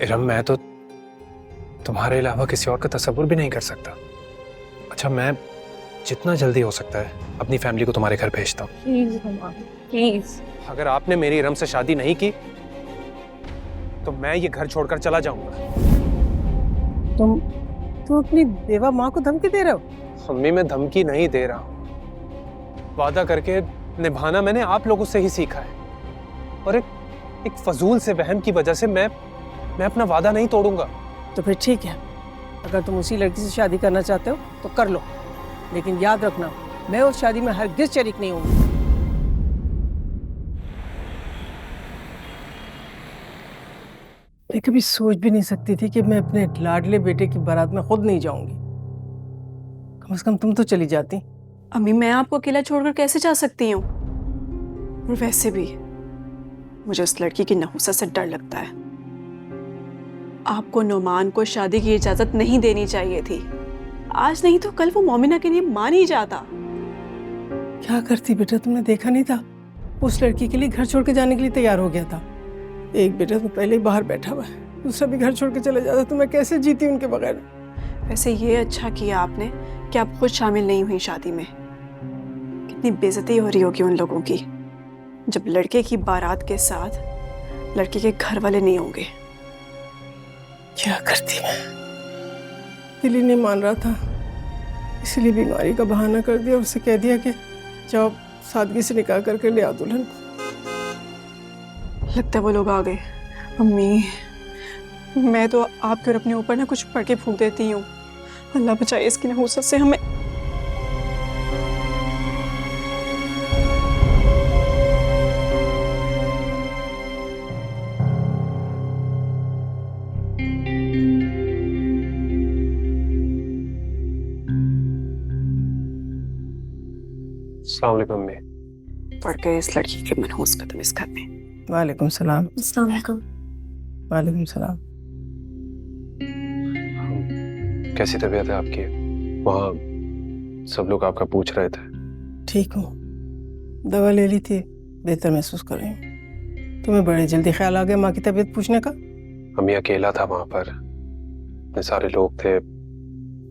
इरम, मैं तो तुम्हारे अलावा किसी और का तसव्वुर भी नहीं कर सकता। अच्छा, मैं जितना जल्दी हो सकता है अपनी फैमिली को तुम्हारे घर भेजता हूँ। Please please. अगर आपने मेरी इरम से शादी नहीं की तो मैं ये घर छोड़कर चला जाऊंगा। तुम अपनी बेवा माँ को धमकी दे रहे हो? मम्मी, मैं धमकी नहीं दे रहा हूँ। वादा करके निभाना मैंने आप लोगों से ही सीखा है, और एक फजूल से वहम की वजह से मैं अपना वादा नहीं तोड़ूंगा। तो फिर ठीक है, अगर तुम उसी लड़की से शादी करना चाहते हो तो कर लो, लेकिन याद रखना मैं उस शादी में हरगिज शरीक नहीं हूँ। मैं कभी सोच भी नहीं सकती थी कि मैं अपने लाडले बेटे की बारात में खुद नहीं जाऊंगी। कम से कम तुम तो चली जाती। अम्मी, मैं आपको अकेला छोड़कर कैसे जा सकती हूँ? और वैसे भी मुझे उस लड़की की नहुसत से डर लगता है। आपको नुमान को शादी की इजाजत नहीं देनी चाहिए थी। आज नहीं तो कल वो मोमिना के लिए मान ही जाता। क्या करती बेटा, तुमने देखा नहीं था? उस लड़की के लिए घर छोड़ के जाने के लिए तैयार हो गया था। एक बेटा तो पहले ही बाहर बैठा हुआ है, दूसरा भी घर छोड़ के चले जाता तो मैं कैसे जीती उनके बगैर। वैसे ये अच्छा किया आपने कि आप खुद शामिल नहीं हुई शादी में। कितनी बेइज्जती हो रही होगी उन लोगों की जब लड़के की बारात के साथ लड़के के घर वाले नहीं होंगे। क्या करती मैं, दिल ही नहीं मान रहा था, इसलिए बीमारी का बहाना कर दिया। उससे कह दिया कि जाओ सादगी से निकाह करके ले आओ दुल्हन को। लगता है वो लोग आ गए। अम्मी, मैं तो आपके और अपने ऊपर ना कुछ पढ़ के फूंक देती हूँ। अल्लाह बचाए इसकी नहुसत से हमें। अस्सलाम वालेकुम मम्मी। पढ़ गए इस लड़की के मनहूस कदम इस घर में। वालेकुम सलाम। अस्सलाम वालेकुम। वालेकुम सलाम। कैसी तबीयत है आपकी? वहाँ सब लोग आपका पूछ रहे थे। ठीक हूँ, दवा ले ली थी, बेहतर महसूस कर रही हूँ। तुम्हें बड़े जल्दी ख्याल आ गया माँ की तबीयत पूछने का? अम्मी, अकेला था वहां पर, इतने सारे लोग थे,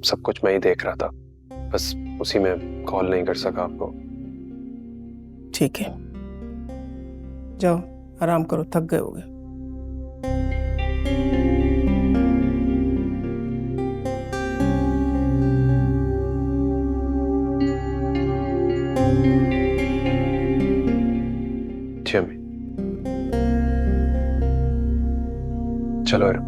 सब कुछ मैं ही देख रहा था, बस उसी में कॉल नहीं कर सका आपको। ठीक है, जाओ आराम करो, थक गए होगे। जी अम्मी, चलो यार।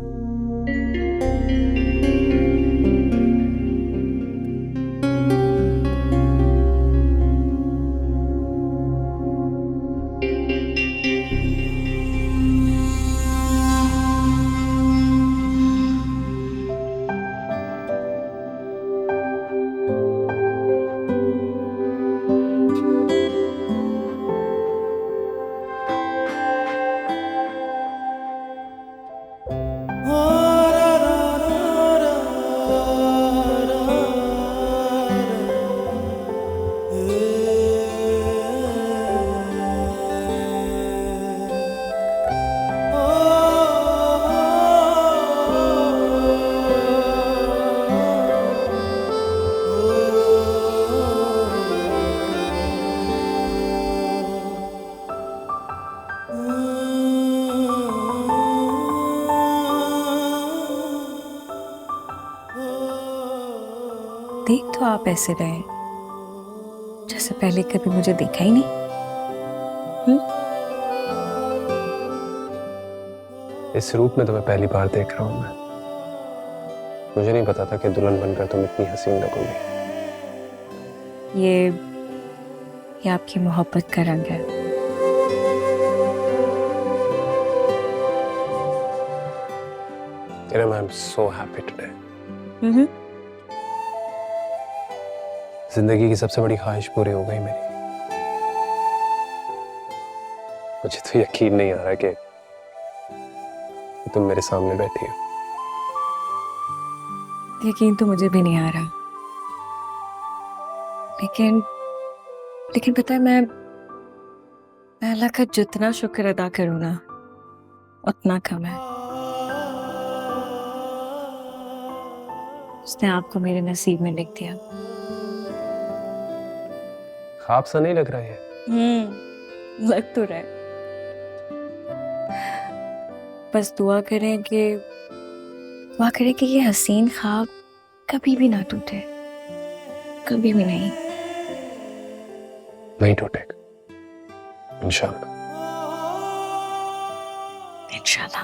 देख तो आप ऐसे रहे जैसे पहले कभी मुझे देखा ही नहीं। इस रूप में तुम्हें पहली बार देख रहा हूं मैं। मुझे नहीं पता था कि दुल्हन बनकर तुम इतनी हसीन लगोगी। ये आपकी मोहब्बत का रंग है। Kiran, I'm so happy today. जिंदगी की सबसे बड़ी ख्वाहिश पूरी हो गई मेरी। मुझे तो यकीन नहीं आ रहा कि तुम मेरे सामने बैठी हो। यकीन तो मुझे भी नहीं आ रहा, लेकिन पता है, मैं अल्लाह का जितना शुक्र अदा करूँ ना उतना कम है। उसने आपको मेरे नसीब में लिख दिया। ख्वाब सा नहीं लग रहा है? लग तो रहा है। बस दुआ करें कि ये हसीन ख्वाब कभी भी ना टूटे, कभी भी नहीं। नहीं टूटेगा, इंशाल्लाह। इंशाल्लाह।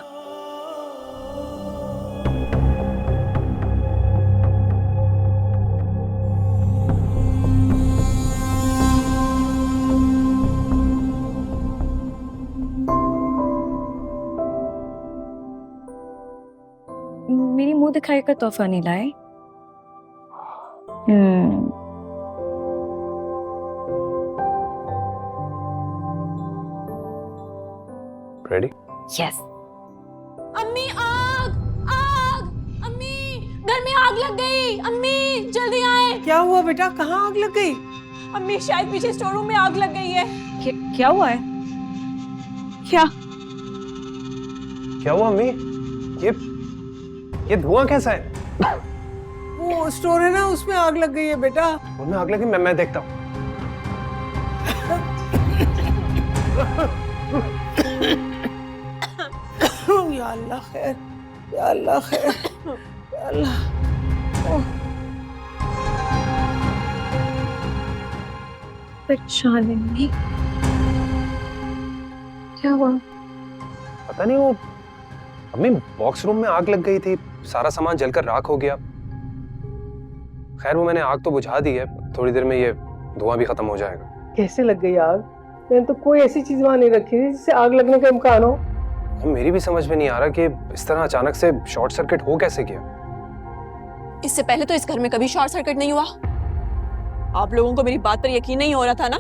मेरी मुंह दिखाई का तोहफा नहीं लाए? रेडी? यस। अम्मी आग आग, अम्मी घर में आग लग गई, अम्मी जल्दी आए। क्या हुआ बेटा, कहाँ आग लग गई? अम्मी शायद पीछे स्टोर रूम में आग लग गई है। क्या हुआ है? क्या? क्या हुआ अम्मी? ये धुआं कैसा है? वो स्टोर है ना, उसमें आग लग गई है बेटा। उनमें आग लगी? मैं देखता हूँ। या अल्लाह खैर, या अल्लाह खैर, या अल्लाह। परेशान नहीं। क्या हुआ? पता नहीं, वो अम्मी बॉक्स रूम में आग लग गई थी, सारा सामान जलकर राख हो गया। खैर वो मैंने आग तो बुझा दी है, थोड़ी देर में ये धुआं भी खत्म हो जाएगा। कैसे लग गई आग? मैंने तो कोई ऐसी चीज वहां नहीं रखी थी जिससे आग लगने का इम्कान हो। मेरी भी समझ में नहीं आ रहा कि इस तरह अचानक से शॉर्ट सर्किट हो कैसे गया। इससे पहले तो इस घर में कभी शॉर्ट सर्किट नहीं हुआ। आप लोगों को मेरी बात पर यकीन नहीं हो रहा था ना?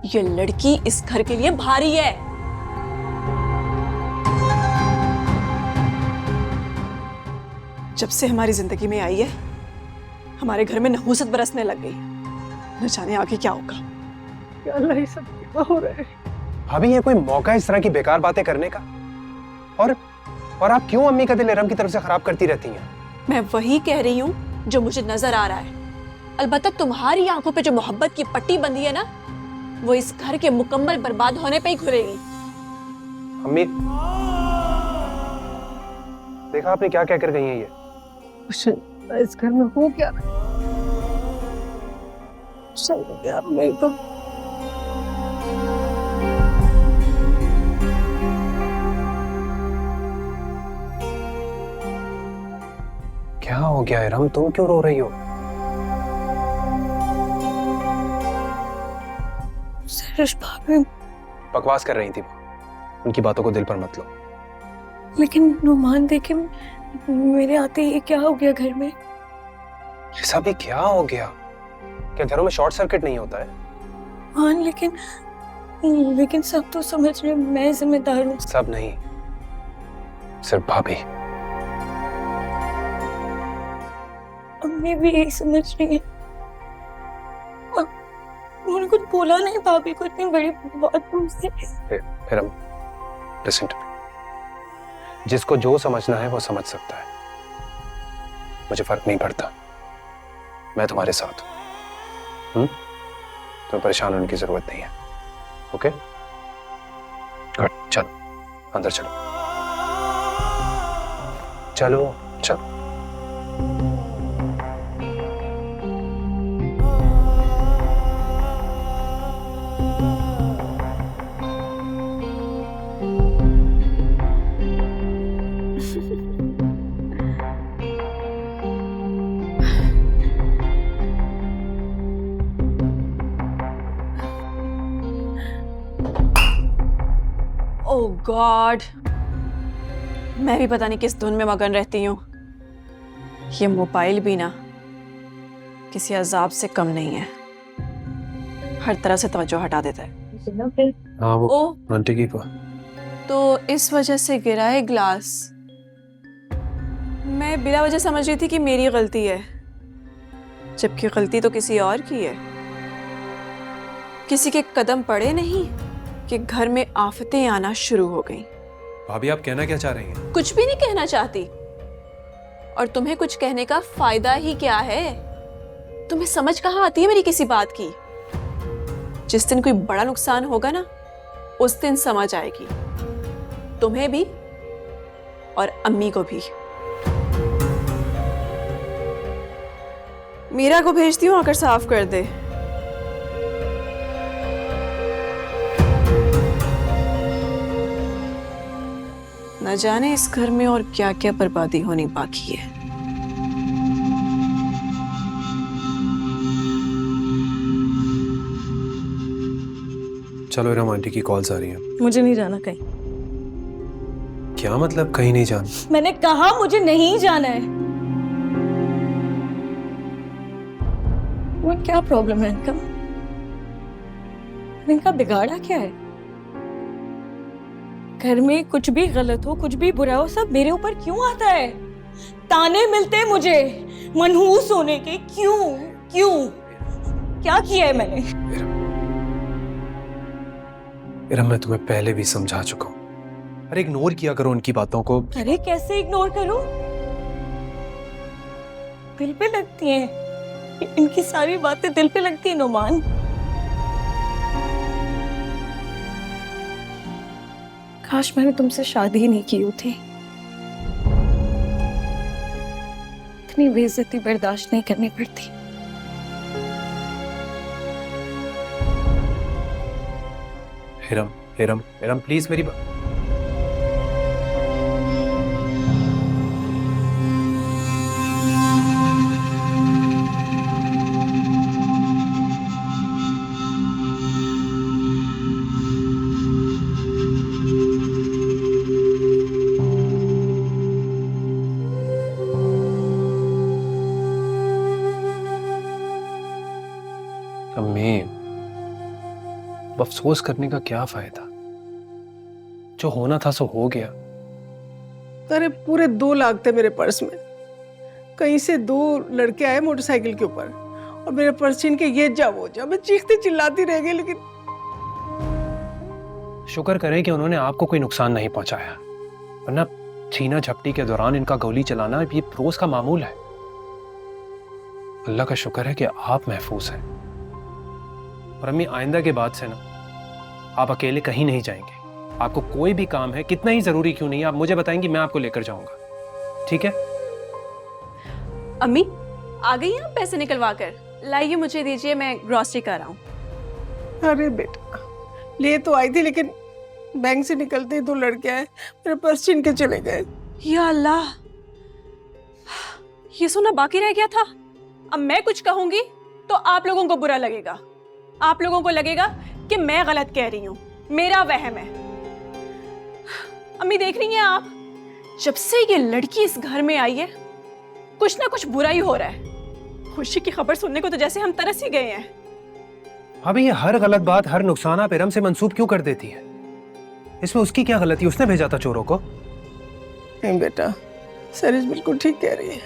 ये लड़की इस घर के लिए भारी है। जब से हमारी जिंदगी में आई है, हमारे घर में नहूसत बरसने लग गई। न जाने आगे क्या होगा। या अल्लाह, ये सब क्या हो रहा है? भाभी ये कोई मौका है इस तरह की बेकार बातें करने का? और आप क्यों अम्मी का दिल इरम की तरफ से खराब करती रहती हैं? मैं वही कह रही हूँ जो मुझे नजर आ रहा है। अलबत्ता तुम्हारी आंखों पे जो मोहब्बत की पट्टी बंधी है ना, वो इस घर के मुकम्मल बर्बाद होने पे ही खुलेगी। अम्मी देखा आपने क्या कहकर गई है ये? इस घर में हो क्या? यार मैं तो क्या हो गया इरम, तुम क्यों रो रही हो? सरस भाभी। बकवास कर रही थी वो, उनकी बातों को दिल पर मत लो। लेकिन नुमान देखे मेरे आते ही क्या हो गया घर में? ये सब ही क्या हो गया? क्या घरों में शॉर्ट सर्किट नहीं होता है? हाँ लेकिन सब तो समझ रहे, मैं जिम्मेदार हूँ। सब नहीं, सिर्फ भाभी। अम्मी भी यही समझ रही है। उन्होंने कुछ बोला नहीं भाभी को, इतनी बड़ी बात मुझसे। इरम लिसन टू मी, जिसको जो समझना है वो समझ सकता है। मुझे फर्क नहीं पड़ता, मैं तुम्हारे साथ हूं। तुम्हें परेशान होने की जरूरत नहीं है। ओके गुड, चलो अंदर चलो, चलो चलो। ओह गॉड, मैं भी पता नहीं किस धुन में मगन रहती हूँ। ये मोबाइल भी ना किसी अजाब से कम नहीं है, हर तरह से तवज्जो हटा देता है। हाँ वो ओ आंटी की तो इस वजह से गिरा है ग्लास। मैं बिला वजह समझ रही थी कि मेरी गलती है, जबकि गलती तो किसी और की है। किसी के कदम पड़े नहीं कि घर में आफतें आना शुरू हो गई। भाभी आप कहना क्या चाह रही हैं? कुछ भी नहीं कहना चाहती। और तुम्हें कुछ कहने का फायदा ही क्या है? तुम्हें समझ कहाँ आती है मेरी किसी बात की? जिस दिन कोई बड़ा नुकसान होगा ना, उस दिन समझ आएगी, तुम्हें भी और अम्मी को भी। मीरा को भेजती हूँ, आकर साफ कर दे। न जाने इस घर में और क्या क्या बर्बादी होनी बाकी है। चलो इरम, आंटी की कॉल्स आ रही हैं। मुझे नहीं जाना कहीं। क्या मतलब कहीं नहीं जाना? मैंने कहा मुझे नहीं जाना है। वो क्या प्रॉब्लम है इनका? इनका बिगाड़ा क्या है? घर में कुछ भी गलत हो, कुछ भी बुरा हो, सब मेरे ऊपर क्यों आता है? ताने मिलते हैं मुझे मनहूस होने के। क्यों क्यों? क्या किया है मैंने? इरम, मैं तुम्हें पहले भी समझा चुका हूं। अरे इग्नोर किया करो उनकी बातों को। अरे कैसे इग्नोर करूं? दिल पे लगती हैं इनकी सारी बातें, दिल पे लगती है नुमान। काश मैंने तुमसे शादी ही नहीं की होती। इतनी बेइज्जती बर्दाश्त नहीं करनी पड़ती। इरम, इरम, इरम, प्लीज मेरी बात। अम्मी, अफसोस करने का क्या फायदा? जो होना था सो हो गया। अरे पूरे 2 लाख थे मेरे पर्स में। कहीं से 2 लड़के आए मोटरसाइकिल के ऊपर और मेरे पर्स छीन के ये जा वो जा। मैं चीखती चिल्लाती रह गई, लेकिन शुक्र करें कि उन्होंने आपको कोई नुकसान नहीं पहुंचाया, वरना छीना झपटी के दौरान इनका गोली चलाना ये रोज का मामूल है। अल्लाह का शुक्र है कि आप महफूज हैं। और अम्मी, आइंदा के बाद से ना आप अकेले कहीं नहीं जाएंगे। आपको कोई भी काम है, कितना ही जरूरी क्यों नहीं, आप मुझे बताएंगी, मैं आपको लेकर जाऊंगा। ठीक है? अम्मी आ गई हैं आप पैसे निकलवा कर? लाइए मुझे दीजिए, मैं ग्रॉसरी कर रहा हूँ। अरे बेटा, ले तो आई थी, लेकिन बैंक से निकलते ही 2 लड़के आए, मेरे पर्स छीन के चले गए। या अल्लाह, ये सुना बाकी रह गया था। अब मैं कुछ कहूंगी तो आप लोगों को बुरा लगेगा। आप लोगों को लगेगा कि मैं गलत कह रही हूं, मेरा वहम है। अम्मी देख रही हैं आप, जब से ये लड़की इस घर में आई है कुछ ना कुछ बुरा ही हो रहा है। खुशी की खबर सुनने को तो जैसे हम तरस ही गए हैं। अभी ये हर गलत बात, हर नुकसान आप इरम से मंसूब क्यों कर देती है? इसमें उसकी क्या गलती? उसने भेजा था चोरों को। नहीं बेटा, सरिश बिल्कुल ठीक कह रही है।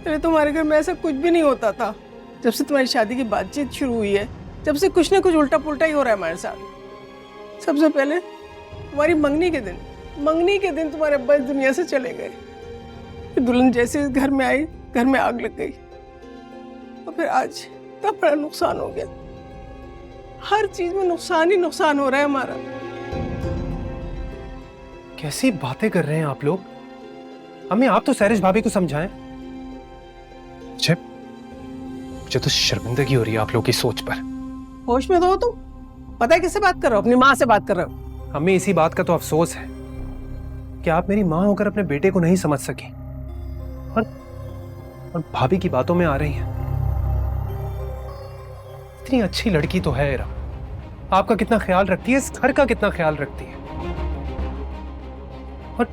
अरे तुम्हारे घर में ऐसा कुछ भी नहीं होता था। जब से तुम्हारी शादी की बातचीत शुरू हुई है, जब से कुछ ना कुछ उल्टा पुल्टा ही हो रहा है हमारे साथ। सबसे पहले तुम्हारी मंगनी के दिन तुम्हारे अब्बा इस दुनिया से चले गए। फिर दुल्हन जैसे इस घर में आई, घर में आग लग गई। और फिर आज इतना बड़ा नुकसान हो गया। हर चीज में नुकसान ही नुकसान हो रहा है हमारा। कैसी बातें कर रहे हैं आप लोग? अम्मी, आप तो सैरिश भाभी को समझाएं। मुझे तो शर्मिंदगी हो रही है आप लोगों की सोच पर। होश में तो हो तुम? पता है किससे बात कर रहे हो? अपनी माँ से बात कर रहे हो। अम्मी, इसी बात का तो अफसोस है कि आप मेरी माँ होकर अपने बेटे को नहीं समझ सकी और भाभी की बातों में आ रही हैं। इतनी अच्छी लड़की तो है इरा, आपका कितना ख्याल रखती है, इस घर का कितना ख्याल रखती है, और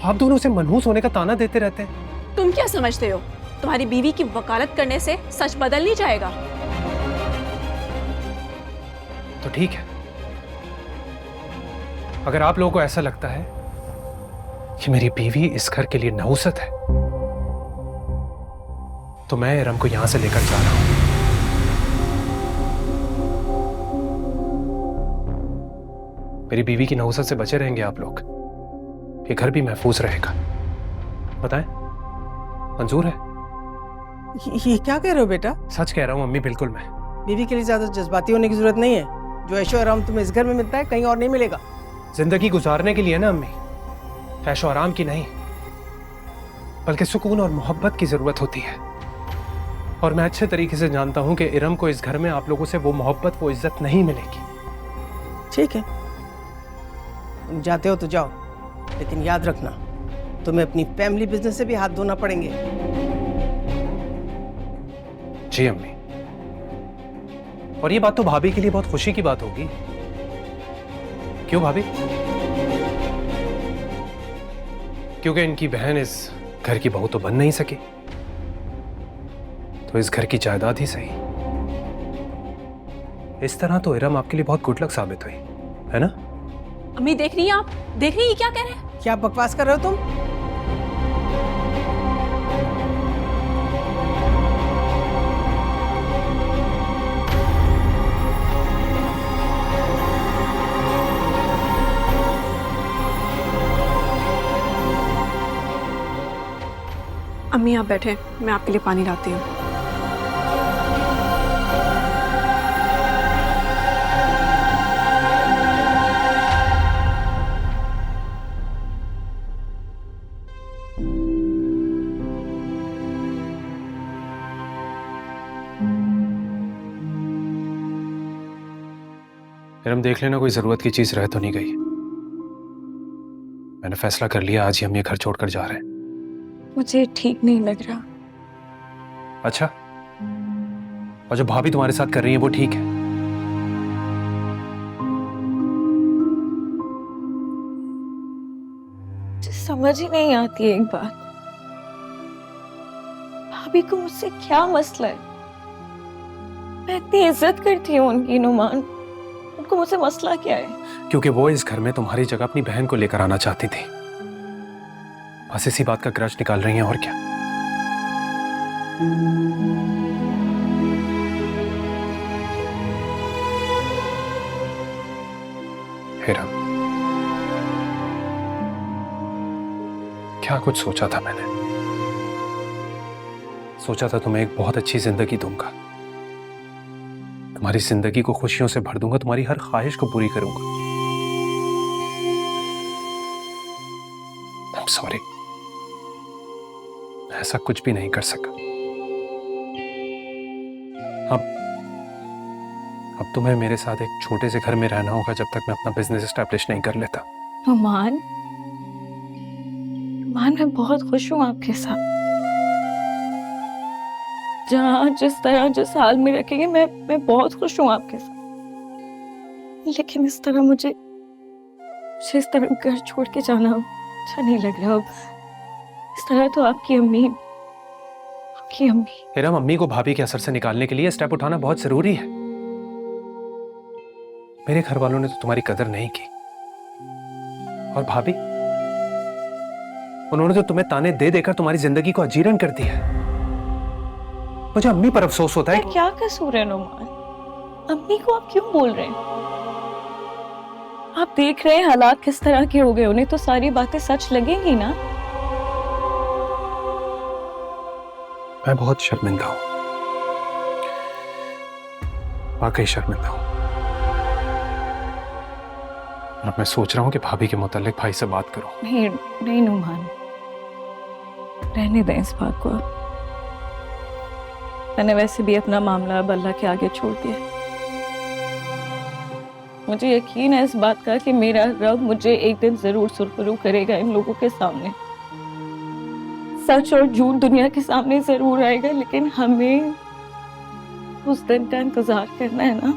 आप दोनों से मनहूस होने का ताना देते रहते हैं। तुम क्या समझते हो, तुम्हारी बीवी की वकालत करने से सच बदल नहीं जाएगा? तो ठीक है, अगर आप लोगों को ऐसा लगता है कि मेरी बीवी इस घर के लिए नहुसत है, तो मैं इरम को यहां से लेकर जा रहा हूं। मेरी बीवी की नहुसत से बचे रहेंगे आप लोग, ये घर भी महफूज रहेगा। बताएं? मंजूर है? ये क्या कह रहे हो बेटा? सच कह रहा हूँ अम्मी, बिल्कुल। मैं बीवी के लिए ज्यादा जज्बाती होने की जरूरत नहीं है। जो ऐशो आराम तुम्हें इस घर में मिलता है कहीं और नहीं मिलेगा। जिंदगी गुजारने के लिए ना अम्मी, ऐशो आराम की नहीं बल्कि सुकून और मोहब्बत की जरूरत होती है। और मैं अच्छे तरीके से जानता हूं कि इरम को इस घर में आप लोगों से वो मोहब्बत, वो इज्जत नहीं मिलेगी। ठीक है, तुम जाते हो तो जाओ, लेकिन याद रखना तुम्हें अपनी फैमिली बिजनेस से भी हाथ धोना पड़ेंगे। जी अम्मी। और ये बात तो भाभी के लिए बहुत खुशी की बात होगी। क्यों भाभी? क्योंकि इनकी बहन इस घर की बहू तो बन नहीं सकी, तो इस घर की जायदाद ही सही। इस तरह तो इरम आपके लिए बहुत गुड लक साबित हुई, है ना? अम्मी देख रही हैं आप? देख रही हैं क्या कह रहे हैं? क्या बकवास कर रहे हो तुम? अम्मी आप बैठे, मैं आपके लिए पानी लाती हूँ। इरम देख लेना कोई जरूरत की चीज रह तो नहीं गई। मैंने फैसला कर लिया, आज ही हम ये घर छोड़कर जा रहे हैं। मुझे ठीक नहीं लग रहा। अच्छा, और जो भाभी तुम्हारे साथ कर रही है वो ठीक है? मुझे समझ ही नहीं आती एक बात, भाभी को मुझसे क्या मसला है? मैं इतनी इज्जत करती हूँ उनकी, नुमान, उनको मुझसे मसला क्या है? क्योंकि वो इस घर में तुम्हारी जगह अपनी बहन को लेकर आना चाहती थी। बस इसी बात का ग्रज निकाल रही हैं, और क्या। हिरम, क्या कुछ सोचा था मैंने। सोचा था तुम्हें एक बहुत अच्छी जिंदगी दूंगा, तुम्हारी जिंदगी को खुशियों से भर दूंगा, तुम्हारी हर ख्वाहिश को पूरी करूंगा। I'm sorry, ऐसा कुछ भी नहीं कर सका। अब तुम्हें मेरे साथ एक छोटे से घर में रहना होगा जब तक मैं अपना बिजनेस एस्टैब्लिश नहीं कर लेता। नुमान, नुमान, मैं बहुत खुश हूँ आपके साथ। जहाँ जिस तरह जिस हाल में रखेंगे, मैं बहुत खुश हूँ आपके साथ। लेकिन इस तरह मुझे इस तरह घर छोड़ के जाना अच्छा नहीं लग रहा। अब इस तरह तो आपकी अम्मी हिरम, अम्मी को भाभी के असर से निकालने के लिए स्टेप उठाना बहुत जरूरी है। मेरे घर वालों ने तो तुम्हारी कदर नहीं की, और भाभी, उन्होंने तो तुम्हें ताने दे देकर तुम्हारी जिंदगी को अजीरन कर दिया है। मुझे अम्मी पर अफसोस होता है। क्या कसूर है नुमान? अम्मी को आप क्यों बोल रहे हैं? आप देख रहे हैं हालात किस तरह के हो गए, उन्हें तो सारी बातें सच लगेंगी ना। मैं बहुत शर्मिंदा हूं, वाकई शर्मिंदा हूं। अब मैं सोच रहा हूं कि भाभी के मुतालिक भाई से बात करूं। नहीं नहीं नुमान, रहने दें इस बात को। मैंने वैसे भी अपना मामला अब अल्लाह के आगे छोड़ दिया। मुझे यकीन है इस बात का कि मेरा रब मुझे एक दिन जरूर सुरखरू करेगा इन लोगों के सामने। सच और झूठ दुनिया के सामने जरूर आएगा, लेकिन हमें उस दिन का इंतजार करना है ना,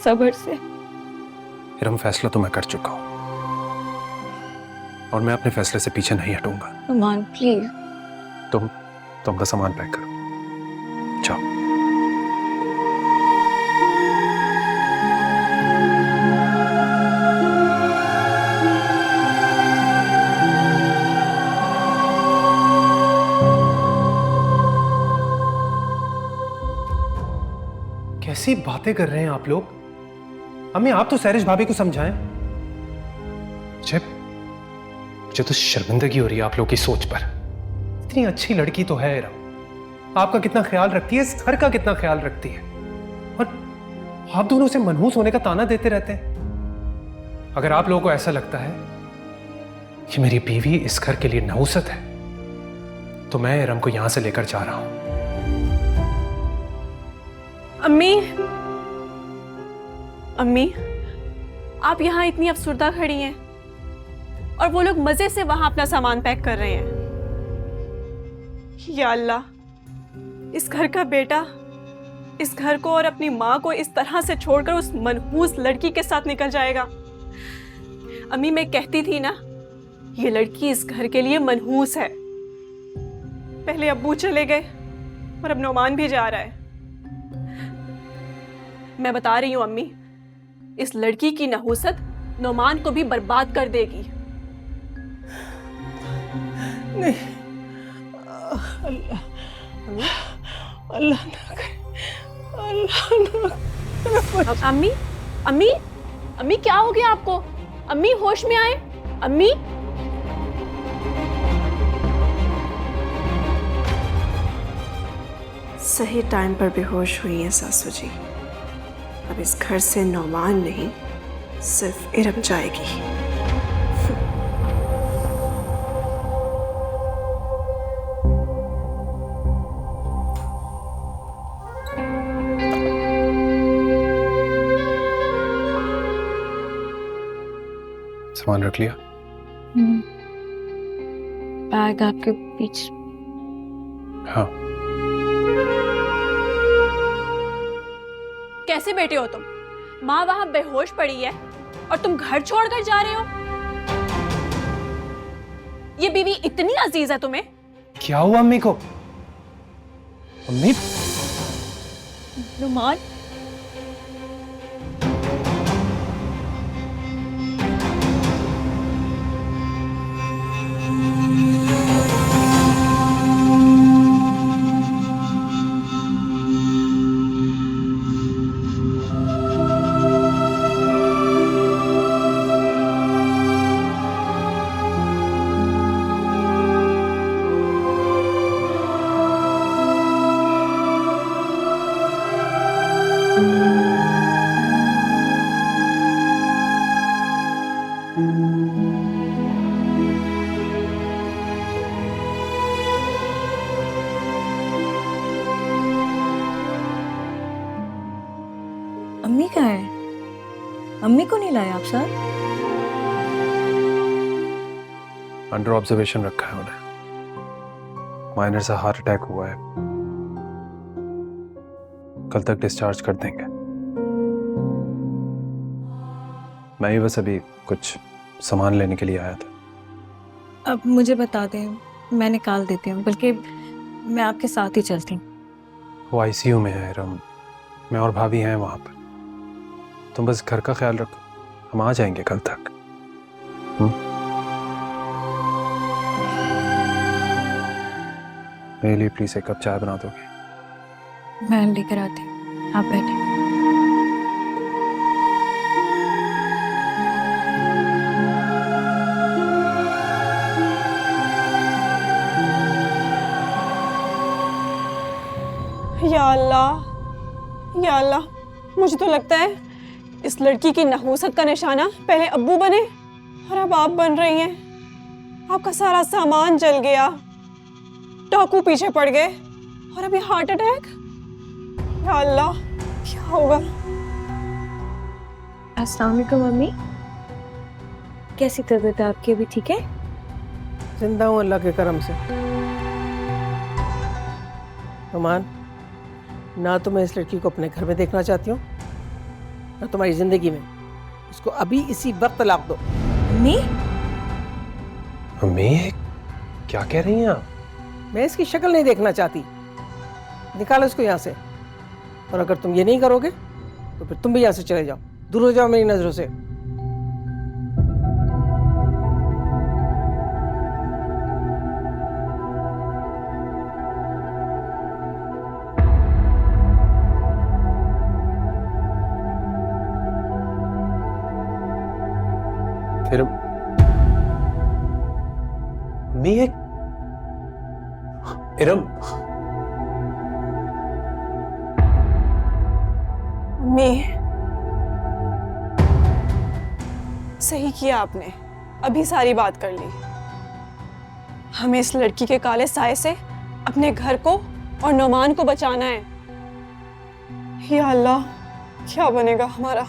सब्र से। हिरम, फैसला तो मैं कर चुका हूं, और मैं अपने फैसले से पीछे नहीं हटूंगा। नुमान प्लीज। तुम अपना सामान पैक करो, जाओ। कैसी बातें कर रहे हैं आप लोग? अम्मी, आप तो सैरिश भाभी को समझाएं। मुझे तो शर्मिंदगी हो रही है आप लोग की सोच पर। इतनी अच्छी लड़की तो है इरम, आपका कितना ख्याल रखती है, इस घर का कितना ख्याल रखती है, और आप दोनों उसे मनहूस होने का ताना देते रहते हैं। अगर आप लोगों को ऐसा लगता है कि मेरी बीवी इस घर के लिए नहुसत है, तो मैं इरम को यहां से लेकर जा रहा हूं। अम्मी, अम्मी, आप यहाँ इतनी अफसुर्दा खड़ी हैं और वो लोग मजे से वहां अपना सामान पैक कर रहे हैं। या अल्लाह, इस घर का बेटा इस घर को और अपनी माँ को इस तरह से छोड़कर उस मनहूस लड़की के साथ निकल जाएगा। अम्मी, मैं कहती थी ना, ये लड़की इस घर के लिए मनहूस है। पहले अब्बू चले गए और अब नौमान भी जा रहा है। मैं बता रही हूँ अम्मी, इस लड़की की नहुसत नौमान को भी बर्बाद कर देगी। नहीं, अल्लाह अल्लाह ना करे, अल्लाह ना। अम्मी, अम्मी, अम्मी, क्या हो गया आपको? अम्मी, होश में आए। अम्मी, सही टाइम पर बेहोश हुई हैं सासू जी। अब इस घर से नौमान नहीं, सिर्फ इरम जाएगी। सामान रख लिया? बैग आपके पीछे। हाँ। कैसे बेटे हो तुम? माँ वहां बेहोश पड़ी है और तुम घर छोड़कर जा रहे हो? ये बीवी इतनी अजीज है तुम्हें? क्या हुआ अम्मी को? अम्मी, नुमान, अम्मी कहाँ है? अम्मी को नहीं लाया आप साथ? अंडर ऑब्जर्वेशन रखा है उन्हें, माइनर सा हार्ट अटैक हुआ है, कल तक डिस्चार्ज कर देंगे। मैं ही बस अभी कुछ सामान लेने के लिए आया था। अब मुझे बता दें, मैं निकाल देती हूँ, बल्कि मैं आपके साथ ही चलती हूँ। वो आईसीयू में है रम, मैं और भाभी हैं वहां पर। तुम बस घर का ख्याल रखो, हम आ जाएंगे कल तक। मेरे लिए प्लीज एक कप चाय बना दोगे? मैं लेकर आती हूँ, आप बैठे। या अल्लाह, या अल्लाह, मुझे तो लगता है इस लड़की की नहुसत का निशाना पहले अब्बू बने और अब आप बन रही हैं। आपका सारा सामान जल गया, डाकू पीछे पड़ गए और अभी हार्ट अटैक। या अल्लाह, क्या होगा? अस्सलाम वालेकुम मम्मी, कैसी तबीयत है आपकी? अभी ठीक है? जिंदा हूँ अल्लाह के करम से। नुमान, ना तो मैं इस लड़की को अपने घर में देखना चाहती हूँ, ना तुम्हारी जिंदगी में। इसको अभी इसी वक्त तलाक दो। मम्मी, अम्मी, क्या कह रही हैं आप? मैं इसकी शक्ल नहीं देखना चाहती। निकालो इसको यहाँ से, और अगर तुम ये नहीं करोगे तो फिर तुम भी यहाँ से चले जाओ, दूर हो जाओ मेरी नजरों से। फिर अम्मी, इरम, अम्मी, सही किया आपने, अभी सारी बात कर ली। हमें इस लड़की के काले साए से अपने घर को और नोमान को बचाना है। या अल्लाह, क्या बनेगा हमारा।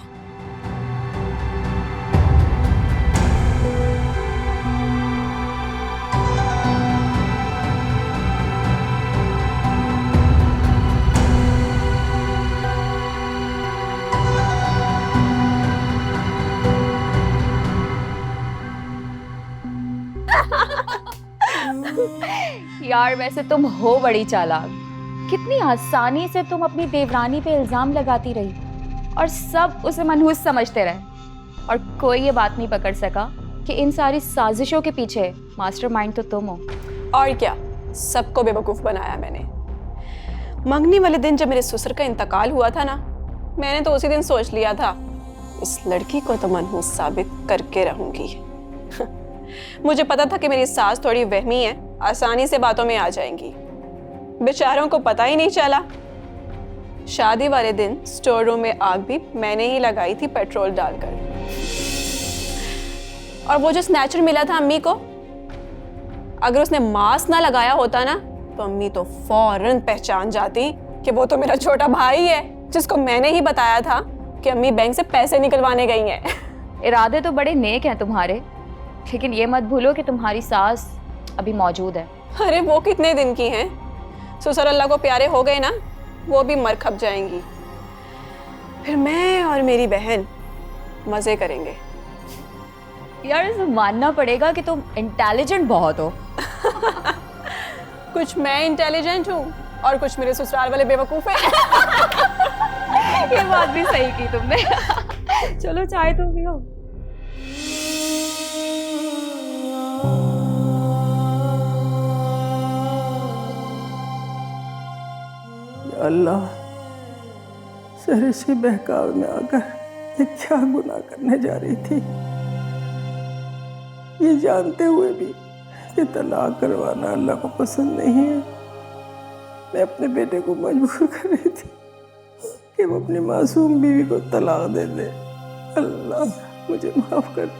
यार वैसे तुम हो बड़ी चालाक। कितनी आसानी से तुम अपनी देवरानी पे इल्जाम लगाती रही और सब उसे मनहूस समझते रहे और कोई ये बात नहीं पकड़ सका कि इन सारी साजिशों के पीछे मास्टरमाइंड तो तुम हो। और क्या, सबको बेवकूफ बनाया मैंने। मंगनी वाले दिन जब मेरे ससुर का इंतकाल हुआ था ना, मैंने तो उसी दिन सोच लिया था इस लड़की को तो मनहूस साबित करके रहूंगी। मुझे पता था कि मेरी सास थोड़ी वहमी है, आसानी से बातों में आ जाएंगी। बेचारों को पता ही नहीं चला। शादी वाले दिन स्टोर रूम में आग भी मैंने ही लगाई थी पेट्रोल डालकर। और वो जो स्नैचर मिला था अम्मी को, अगर उसने मास्क ना लगाया होता ना तो अम्मी तो फौरन पहचान जाती कि वो तो मेरा छोटा भाई है, जिसको मैंने ही बताया था कि अम्मी बैंक से पैसे निकलवाने गई हैं। इरादे तो बड़े नेक हैं तुम्हारे, लेकिन ये मत भूलो कि तुम्हारी सास अभी मौजूद है। अरे वो कितने दिन की हैं? ससुर अल्लाह को प्यारे हो गए ना, वो भी मर खप जाएंगी। फिर मैं और मेरी बहन मजे करेंगे। यार इसे मानना पड़ेगा कि तुम इंटेलिजेंट बहुत हो। कुछ मैं इंटेलिजेंट हूँ और कुछ मेरे ससुराल वाले बेवकूफ हैं। ये बात भी सही की तुमने। चलो चाय तो पियो। अल्लाह, सरस के बहकावे में आकर ये क्या गुनाह करने जा रही थी, ये जानते हुए भी कि तलाक करवाना अल्लाह को पसंद नहीं है। मैं अपने बेटे को मजबूर कर रही थी कि वो अपनी मासूम बीवी को तलाक दे दे। अल्लाह मुझे माफ कर दे।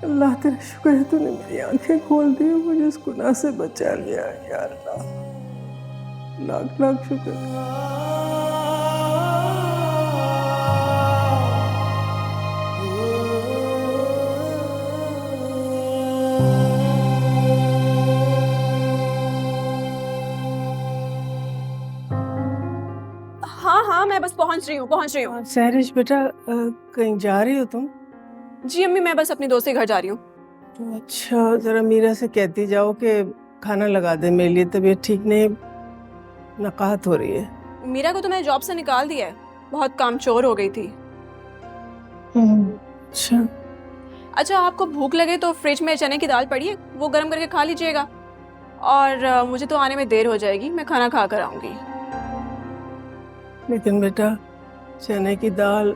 अल्लाह तेरा शुक्र है, तूने मेरी आंखें खोल दी, मुझे इस गुनाह से बचा लिया। या अल्लाह, लाख लाख शुक्र। हाँ, मैं बस पहुंच रही हूँ। सहरिश बेटा, कहीं जा रही हो तुम? जी अम्मी, मैं बस अपनी दोस्त के घर जा रही हूँ। तो अच्छा, जरा मीरा से कहती जाओ कि खाना लगा दे, मेरे लिए तबीयत ठीक नहीं, नकाहत हो रही है। मीरा को तो मैंने जॉब से निकाल दिया है, बहुत कामचोर हो गई थी। अच्छा, आपको भूख लगे तो फ्रिज में चने की दाल पड़ी है, वो गर्म करके खा लीजिएगा। और मुझे तो आने में देर हो जाएगी, मैं खाना खा कर आऊंगी। लेकिन बेटा, चने की दाल,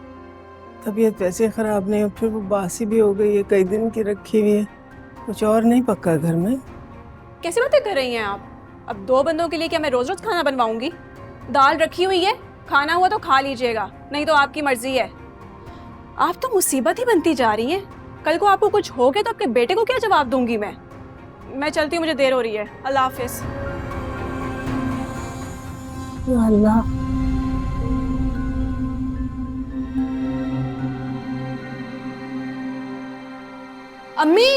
तबीयत वैसे ख़राब नहीं हो, फिर वो बासी भी हो गई है, कई दिन की रखी हुई है, कुछ और नहीं पक्का घर में? कैसी बातें कर रही हैं आप? अब 2 बंदों के लिए क्या मैं रोज रोज खाना बनवाऊंगी? दाल रखी हुई है, खाना हुआ तो खा लीजिएगा, नहीं तो आपकी मर्जी है। आप तो मुसीबत ही बनती जा रही हैं। कल को आपको कुछ हो गया तो आपके बेटे को क्या जवाब दूंगी मैं चलती हूँ, मुझे देर हो रही है। अल्लाह हाफिज। अल्लाह, अम्मी,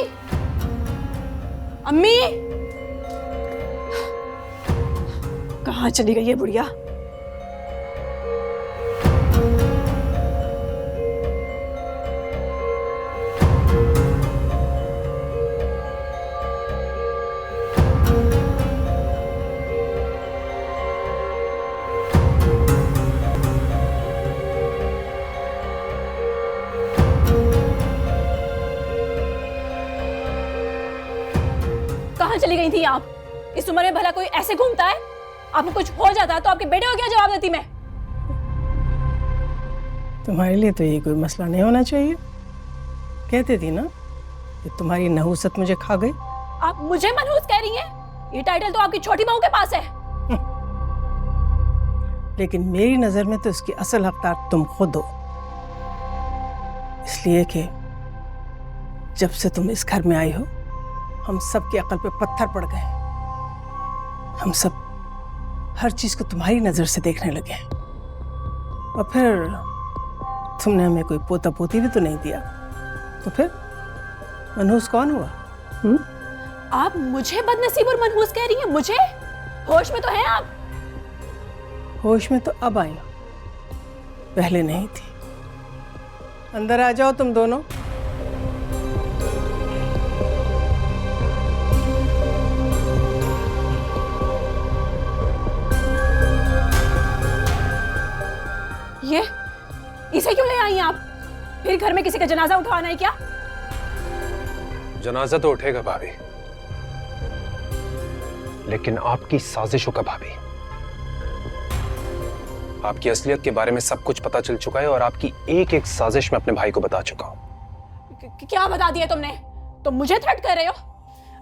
अम्मी, कहाँ चली गई है बुढ़िया? कहाँ चली गई थी आप? इस उम्र में भला कोई ऐसे घूमता है? आपको कुछ हो जाता तो आपके बेटे को क्या जवाब देती मैं? तुम्हारे लिए तो ये कोई मसला नहीं होना चाहिए। कहती थी ना कि तुम्हारी नहुसत मुझे खा गई। आप मुझे मनहूस कह रही हैं? ये टाइटल तो आपकी छोटी बहू के पास है। लेकिन मेरी नजर में तो इसकी असल हकदार तुम खुद हो, इसलिए कि जब से तुम इस घर में आई हो हम सब की अकल पे पत्थर पड़ गए। हम सब हर चीज को तुम्हारी नजर से देखने लगे और फिर तुमने हमें कोई पोता पोती भी तो नहीं दिया, तो फिर मनहूस कौन हुआ? आप मुझे बदनसीब और मनहूस कह रही हैं? मुझे? होश में तो हैं आप? होश में तो अब आई हो, पहले नहीं थी। अंदर आ जाओ तुम दोनों। ये इसे क्यों ले आई आप? फिर घर में किसी का जनाजा उठवाना है क्या? जनाजा तो उठेगा भाभी, लेकिन आपकी साजिशों का भाभी। आपकी असलियत के बारे में सब कुछ पता चल चुका है और आपकी एक एक साजिश मैं अपने भाई को बता चुका हूं। क्या बता दिया तुमने? तुम मुझे थ्रेट कर रहे हो?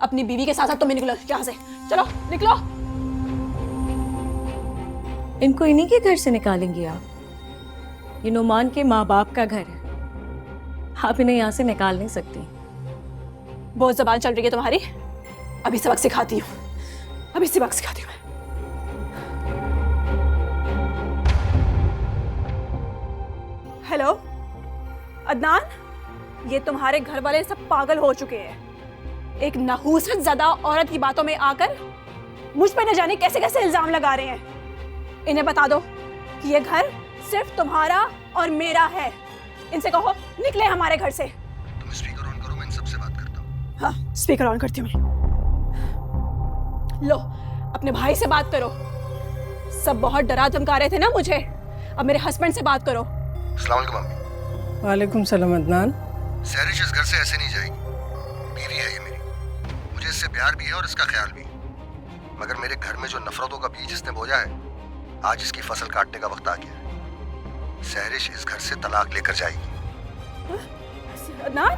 अपनी बीवी के साथ साथ तुम्हें निकलो यहाँ से, चलो निकलो। इनको इन्हीं के घर से निकालेंगे आप? ये नुमान के माँ बाप का घर है, आप इन्हें यहाँ से निकाल नहीं सकती। बहुत जबान चल रही है तुम्हारी, अभी सबक सिखाती हूँ, अभी सबक सिखाती हूँ मैं। हेलो अदनान, ये तुम्हारे घर वाले सब पागल हो चुके हैं। एक नहूसत ज़दा औरत की बातों में आकर मुझ पर न जाने कैसे कैसे इल्जाम लगा रहे हैं। इन्हें बता दो कि ये घर सिर्फ तुम्हारा और मेरा है। इनसे कहो निकले हमारे घर से। तुम स्पीकर ऑन करो, मैं इन सबसे बात करता हूँ। हाँ स्पीकर ऑन करती हूँ मैं। लो अपने भाई से बात करो। सब बहुत डरा धमका रहे थे ना मुझे, अब मेरे हस्बैंड से बात करो। अस्सलाम वालेकुम मम्मी। वालेकुम सलाम अदनान। सहरिश इस घर से ऐसे नहीं जाएगी, बीवी है ये मेरी, मुझे इससे प्यार भी है और इसका ख्याल भी। मगर मेरे घर में जो नफरतों का बीज इसने बोया है, आज इसकी फसल काटने का वक्त आ गया है। सहरिश इस घर से तलाक लेकर जाएगी। अदनान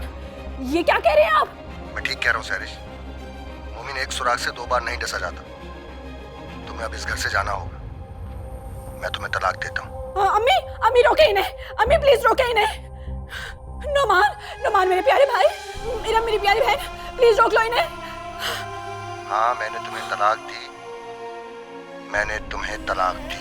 ये क्या कह रहे हैं आप? मैं ठीक कह रहा हूँ सहरिश, मोमिन एक सुराग से 2 बार नहीं डसा जाता। तुम्हें अब इस घर से जाना होगा, मैं तुम्हें तलाक देता हूँ। अम्मी, अम्मी रोके इन्हें, अम्मी प्लीज रोके इन्हें। नुमान, नुमान मेरे प्यारे भाई, मेरी प्यारी बहन, प्लीज रोक लो इन्हें। हाँ मैंने तुम्हें तलाक दी, मैंने तुम्हें तलाक दी।